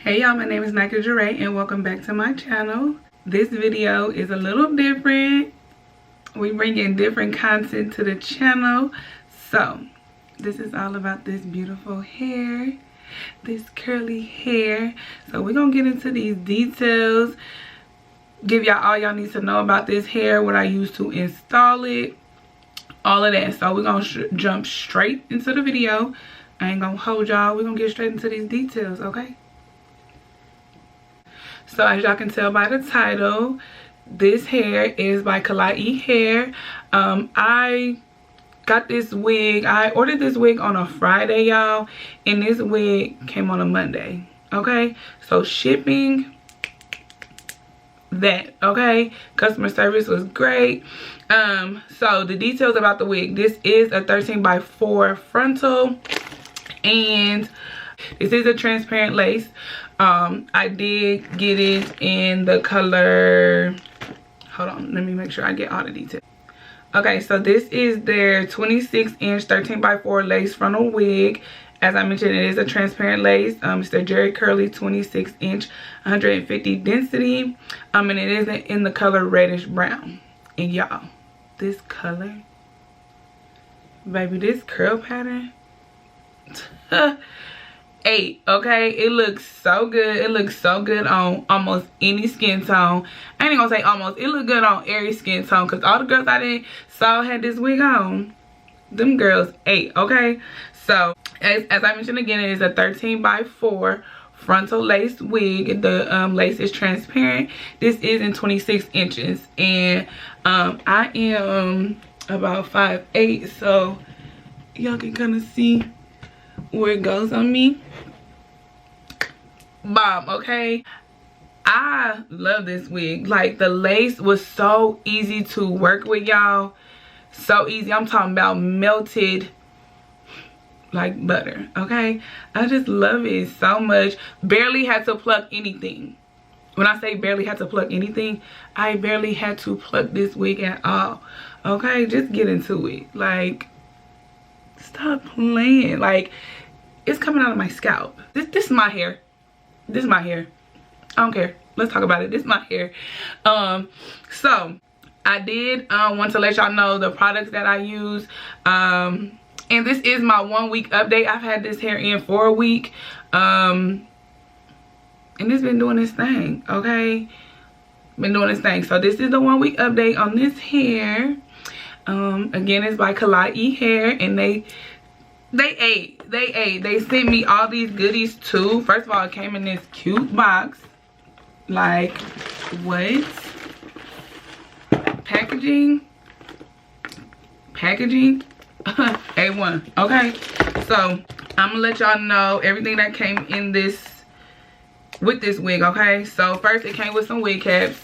Hey y'all, my name is Nika Gere and welcome back to my channel. This video is a little different. We bring in different content to the channel. So this is all about this beautiful hair, this curly hair. So we're gonna get into these details, give y'all all y'all need to know about this hair, what I use to install it, all of that. So we're gonna jump straight into the video. I ain't gonna hold y'all, we're gonna get straight into these details, okay? So as y'all can tell by the title, this hair is by Klaiyi hair. I got this wig, I ordered this wig on a Friday, y'all, and this wig came on a Monday, okay? So shipping, that, okay? Customer service was great. So the details about the wig, this is a 13x4 frontal, and this is a transparent lace. I did get it in the color, hold on, let me make sure I get all the details. Okay, so this is their 26-inch 13x4 lace frontal wig. As I mentioned, it is a transparent lace. It's their Jerry Curly 26-inch 150 density, and it is in the color reddish brown. And y'all, this color, baby, this curl pattern 8, okay? It looks so good. It looks so good on almost any skin tone. I ain't gonna say almost, it looked good on every skin tone, because all the girls I saw had this wig on, them girls 8, okay? So as I mentioned again, it is a 13x4 frontal lace wig. The lace is transparent. This is in 26 inches, and I am about 5'8", so y'all can kind of see where it goes on me. Bomb, okay? I love this wig. Like, the lace was so easy to work with, y'all. So easy. I'm talking about melted like butter, okay? I just love it so much. Barely had to pluck anything. When I say barely had to pluck anything, I barely had to pluck this wig at all, okay? Just get into it. Like, stop playing. Like, it's coming out of my scalp. This is my hair. This is my hair. I don't care. Let's talk about it. This is my hair. So I did want to let y'all know the products that I use. And this is my 1 week update. I've had this hair in for a week. And it's been doing its thing, okay? Been doing its thing. So this is the 1 week update on this hair. Again, it's by Klaiyi hair, and they sent me all these goodies too. First of all, it came in this cute box. Like, what? Packaging A1, okay? So I'm gonna let y'all know everything that came in this with this wig, okay? So first, it came with some wig caps.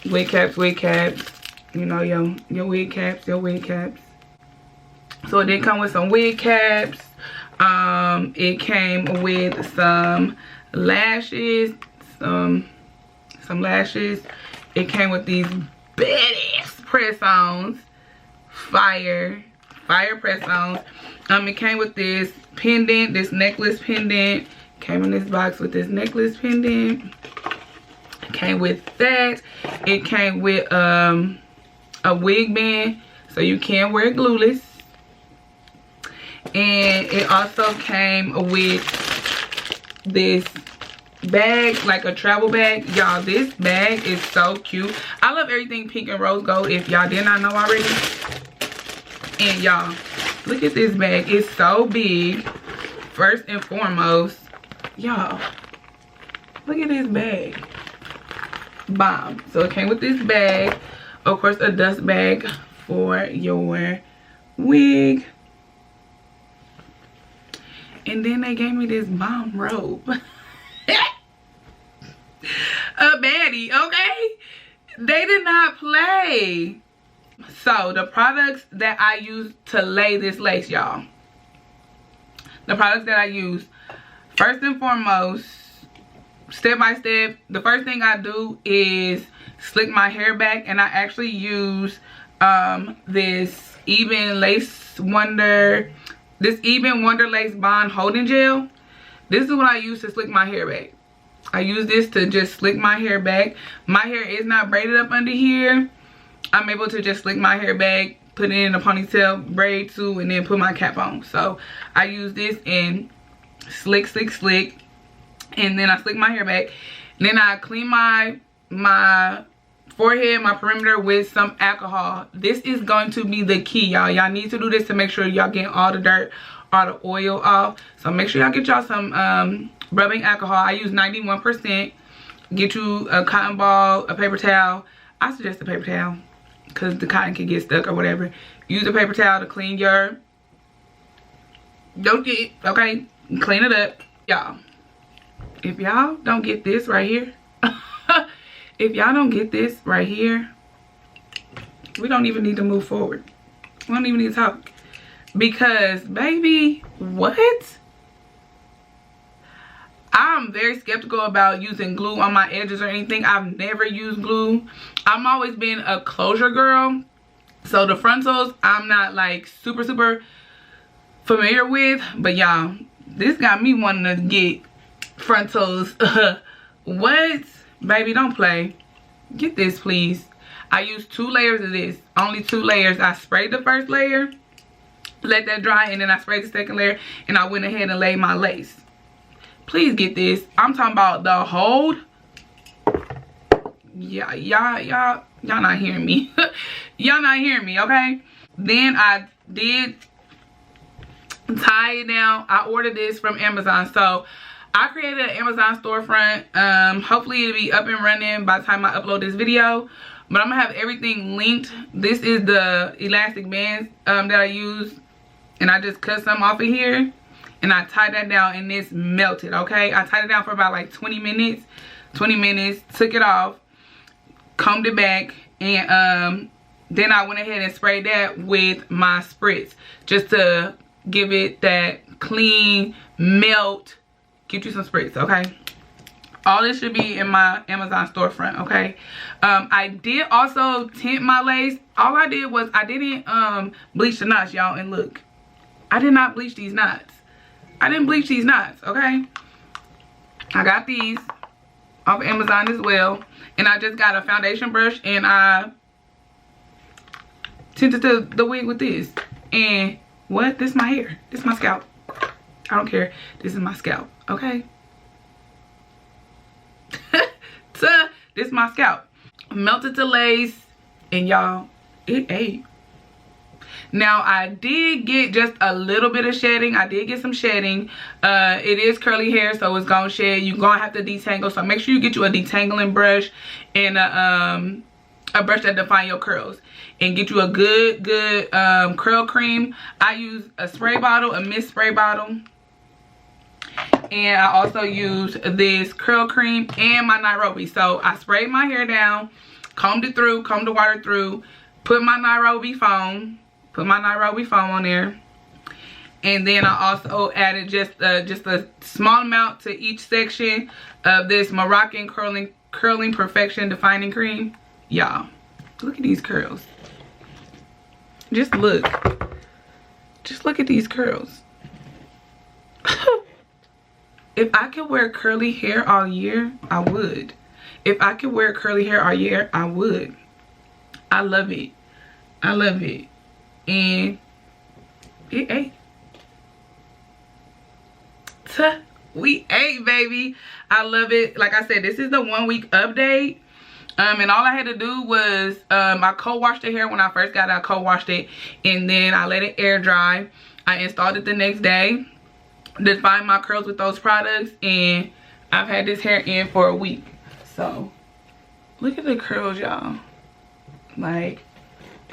Wig caps, you know, your wig caps, So it did come with some wig caps. It came with some lashes, some lashes. It came with these badass press-ons, fire press-ons. It came with this pendant, this necklace pendant. Came in this box with this necklace pendant. It came with that. It came with a wig band, so you can wear it glueless. And it also came with this bag, like a travel bag. Y'all, this bag is so cute. I love everything pink and rose gold, if y'all did not know already. And y'all, look at this bag. It's so big. First and foremost, y'all, look at this bag. Bomb. So it came with this bag. Of course, a dust bag for your wig. And then they gave me this bomb robe. A baddie, okay? They did not play. So the products that I use to lay this lace, y'all. The products that I use, first and foremost, step by step, the first thing I do is slick my hair back, and I actually use this Even Wonder Lace Bond Holding Gel. This is what I use to slick my hair back. I use this to just slick my hair back. My hair is not braided up under here. I'm able to just slick my hair back, put it in a ponytail, braid too, and then put my cap on. So I use this and slick, slick, slick. And then I slick my hair back. And then I clean my forehead, my perimeter with some alcohol. This is going to be the key, y'all. Y'all need to do this to make sure y'all get all the dirt, all the oil off. So make sure y'all get y'all some rubbing alcohol. I use 91%. Get you a cotton ball, a paper towel. I suggest a paper towel because the cotton can get stuck or whatever. Use a paper towel to clean your okay? Clean it up. Y'all, if y'all don't get this right here, if y'all don't get this right here, we don't even need to move forward. We don't even need to talk. Because, baby, what? I'm very skeptical about using glue on my edges or anything. I've never used glue. I've always been a closure girl. So the frontals, I'm not like super familiar with. But y'all, this got me wanting to get frontals. What? Baby, don't play. Get this, please. I used 2 layers of this. Only 2 layers. I sprayed the first layer, let that dry, and then I sprayed the second layer, and I went ahead and laid my lace. Please get this. I'm talking about the hold. Yeah, y'all not hearing me. Y'all not hearing me, okay? Then I did tie it down. I ordered this from Amazon. So I created an Amazon storefront. Hopefully it'll be up and running by the time I upload this video. But I'm gonna have everything linked. This is the elastic bands that I use. And I just cut some off of here. And I tied that down and it's melted, okay? I tied it down for about like 20 minutes. 20 minutes, took it off, combed it back, and then I went ahead and sprayed that with my spritz. Just to give it that clean melt. Get you some spritz, okay? All this should be in my Amazon storefront, okay? I did also tint my lace. All I did was I didn't bleach the knots, y'all. And look, I did not bleach these knots. I didn't bleach these knots, okay? I got these off Amazon as well. And I just got a foundation brush and I tinted the wig with this. And what? This is my hair. This is my scalp. I don't care. This is my scalp, okay? This is my scalp. Melted the lace, and y'all, it ate. Now I did get just a little bit of shedding. I did get some shedding. It is curly hair, so it's gonna shed. You're gonna have to detangle, so make sure you get you a detangling brush and a brush that defines your curls, and get you a good curl cream. I use a spray bottle, a mist spray bottle. And I also use this curl cream and my Nairobi. So I sprayed my hair down, combed it through, combed the water through, put my Nairobi foam on there. And then I also added just a small amount to each section of this Moroccan curling perfection defining cream. Y'all, look at these curls. Just look at these curls. If I could wear curly hair all year, I would. If I could wear curly hair all year, I would. I love it. I love it. And it ate. We ate, baby. I love it. Like I said, this is the 1 week update. And all I had to do was I co-washed the hair when I first got it. I co-washed it and then I let it air dry. I installed it the next day. Define my curls with those products, and I've had this hair in for a week. So look at the curls, y'all. Like,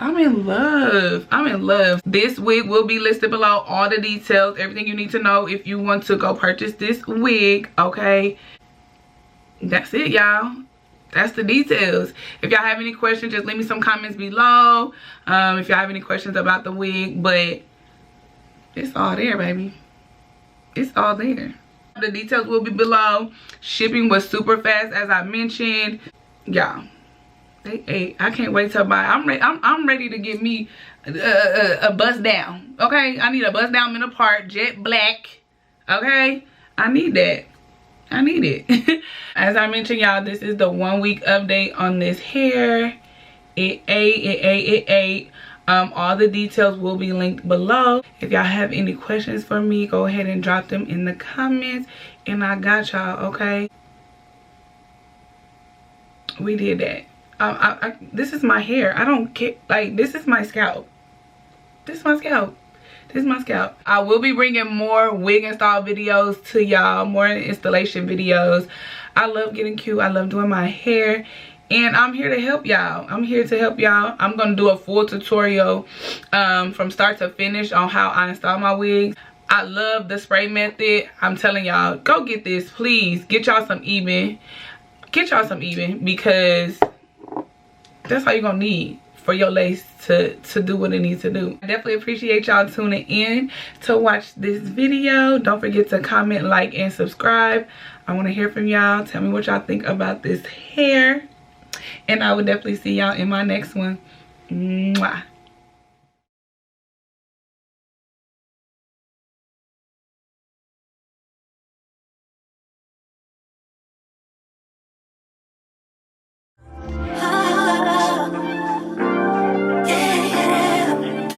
I'm in love. I'm in love. This wig will be listed below. All the details, everything you need to know if you want to go purchase this wig, okay? That's it, y'all. That's the details. If y'all have any questions, just leave me some comments below. If y'all have any questions about the wig, but it's all there, baby. It's all there. The details will be below. Shipping was super fast, as I mentioned. Y'all, they ate. I can't wait to buy. I'm ready to get me a bust down. Okay, I need a bust down middle part, jet black. Okay, I need that. I need it. As I mentioned, y'all, this is the 1 week update on this hair. It ate. All the details will be linked below. If y'all have any questions for me, go ahead and drop them in the comments, and I got y'all. Okay, we did that. This is my hair. I don't care. Like, this is my scalp. This is my scalp. This is my scalp. I will be bringing more wig install videos to y'all, more installation videos. I love getting cute. I love doing my hair, and I'm here to help y'all. I'm here to help y'all. I'm gonna do a full tutorial from start to finish on how I install my wigs. I love the spray method. I'm telling y'all, go get this, please. Get y'all some Eben. Get y'all some Eben, because that's all you're gonna need for your lace to do what it needs to do. I definitely appreciate y'all tuning in to watch this video. Don't forget to comment, like, and subscribe. I want to hear from y'all. Tell me what y'all think about this hair, and I will definitely see y'all in my next one. Mwah.